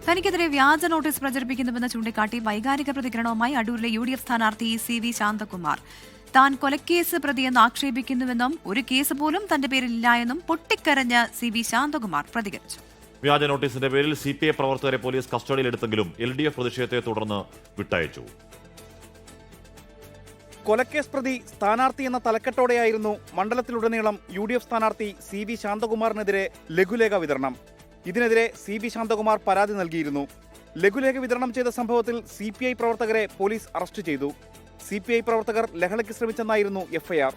തനിക്കെതിരെ വ്യാജ നോട്ടീസ് പ്രചരിപ്പിക്കുന്നുവെന്ന് ചൂണ്ടിക്കാട്ടി വൈകാരിക പ്രതികരണവുമായി അടൂരിലെ UDF സ്ഥാനാർത്ഥി CV ശാന്തകുമാർ. താൻ കൊലക്കേസ് പ്രതിയെന്ന് ആക്ഷേപിക്കുന്നുവെന്നും ഒരു കേസ് പോലും തന്റെ പേരിലില്ല എന്നും പൊട്ടിക്കരഞ്ഞ് CV ശാന്തകുമാർ പ്രതികരിച്ചു. വ്യാജ നോട്ടീസിന്റെ പേരിൽ CPI പ്രവർത്തകരെ പോലീസ് കസ്റ്റഡിയിലെടുത്തെങ്കിലും LDF പ്രതിഷേധത്തെ തുടർന്ന് വിട്ടയച്ചു. കൊലക്കേസ് പ്രതി സ്ഥാനാർത്ഥി എന്ന തലക്കെട്ടോടെയായിരുന്നു മണ്ഡലത്തിലുടനീളം UDF സ്ഥാനാർത്ഥി CV ശാന്തകുമാറിനെതിരെ ലഘുലേഖ വിതരണം. ഇതിനെതിരെ CV ശാന്തകുമാർ പരാതി നൽകിയിരുന്നു. ലഘുലേഖ വിതരണം ചെയ്ത സംഭവത്തിൽ CPI പ്രവർത്തകരെ പോലീസ് അറസ്റ്റ് ചെയ്തു. CPI പ്രവർത്തകർ ലഹളയ്ക്ക് ശ്രമിച്ചെന്നായിരുന്നു FIR.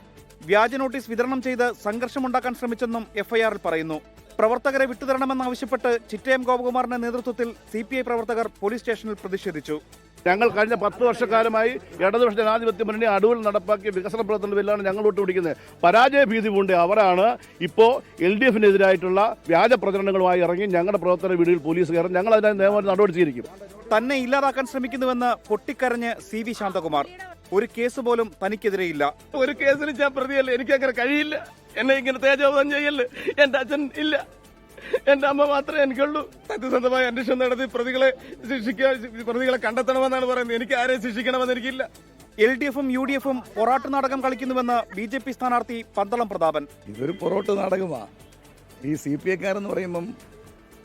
വ്യാജ നോട്ടീസ് വിതരണം ചെയ്ത് സംഘർഷമുണ്ടാക്കാൻ ശ്രമിച്ചെന്നും FIR-ൽ പറയുന്നു. പ്രവർത്തകരെ വിട്ടുതരണമെന്നാവശ്യപ്പെട്ട് ചിറ്റയം ഗോപകുമാറിന്റെ നേതൃത്വത്തിൽ CPI പ്രവർത്തകർ പോലീസ് സ്റ്റേഷനിൽ പ്രതിഷേധിച്ചു. ഞങ്ങൾ കഴിഞ്ഞ 10 വർഷക്കാലമായി ഇടതുപക്ഷ ജനാധിപത്യ മുന്നണി അടൂരിൽ നടപ്പാക്കിയ വികസന പ്രവർത്തനങ്ങളിലാണ് ഞങ്ങൾ വിട്ടുപിടിക്കുന്നത്. പരാജയ ഭീതി കൊണ്ട് അവരാണ് ഇപ്പോൾ LDF-നെതിരായിട്ടുള്ള വ്യാജ പ്രചരണങ്ങളുമായി ഇറങ്ങി ഞങ്ങളുടെ പ്രവർത്തന വീടുകളിൽ പോലീസ് കയറും. ഞങ്ങൾ അതിനായി നിയമ നടപടി സ്വീകരിക്കും. തന്നെ ഇല്ലാതാക്കാൻ ശ്രമിക്കുന്നുവെന്ന് പൊട്ടിക്കരഞ്ഞ് CV ശാന്തകുമാർ. ഒരു കേസ് പോലും തനിക്കെതിരെയില്ല. ഒരു കേസിന് ഞാൻ പ്രതിയല്ല, എനിക്കങ്ങനെ കഴിയില്ല. എന്നെ ഇങ്ങനെ തേജോവധം ചെയ്യല്ലേ. എൻ്റെ അച്ഛൻ ഇല്ല, എന്റെ അമ്മ മാത്രമേ എനിക്കുള്ളൂ. സത്യസന്ധമായ അന്വേഷണം നടത്തി പ്രതികളെ കണ്ടെത്തണമെന്നാണ് പറയുന്നത്. എനിക്ക് ആരെയും ശിക്ഷിക്കണമെന്ന് എനിക്കില്ല. LDF-ഉം UDF-ഉം പൊറാട്ട് നാടകം കളിക്കുന്നുവെന്ന് BJP സ്ഥാനാർത്ഥി പന്തളം പ്രതാപൻ. ഇതൊരു പൊറോട്ട് നാടകമാണ്. ഈ CPI-ക്കാരെന്ന് പറയുമ്പം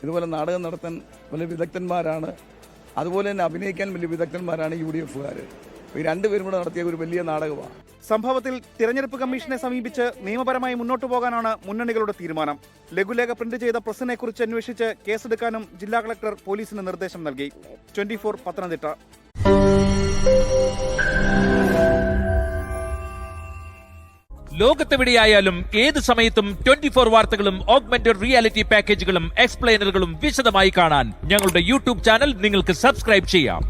ഇതുപോലെ നാടകം നടത്താൻ വലിയ വിദഗ്ധന്മാരാണ്, അതുപോലെ തന്നെ അഭിനയിക്കാൻ വലിയ വിദഗ്ധന്മാരാണ് UDF-കാർ. ഈ രണ്ടുപേരും കൂടെ നടത്തിയ ഒരു വലിയ നാടകമാണ്. സംഭവത്തിൽ തിരഞ്ഞെടുപ്പ് കമ്മീഷനെ സമീപിച്ച് നിയമപരമായി മുന്നോട്ടു പോകാനാണ് മുന്നണികളുടെ തീരുമാനം. ലഘുലേഖ പ്രിന്റ് ചെയ്ത പ്രസിനെ കുറിച്ച് അന്വേഷിച്ച് കേസെടുക്കാനും ജില്ലാ കളക്ടർ പോലീസിന് നിർദ്ദേശം നൽകി. 24 പത്തനംതിട്ട. ലോകത്തെവിടെയായാലും ഏത് സമയത്തും 24 വാർത്തകളും ഓഗ്മെന്റഡ് റിയാലിറ്റി പാക്കേജുകളും എക്സ്പ്ലെയിനറുകളും വിശദമായി കാണാൻ ഞങ്ങളുടെ YouTube ചാനൽ നിങ്ങൾക്ക് സബ്സ്ക്രൈബ് ചെയ്യാം.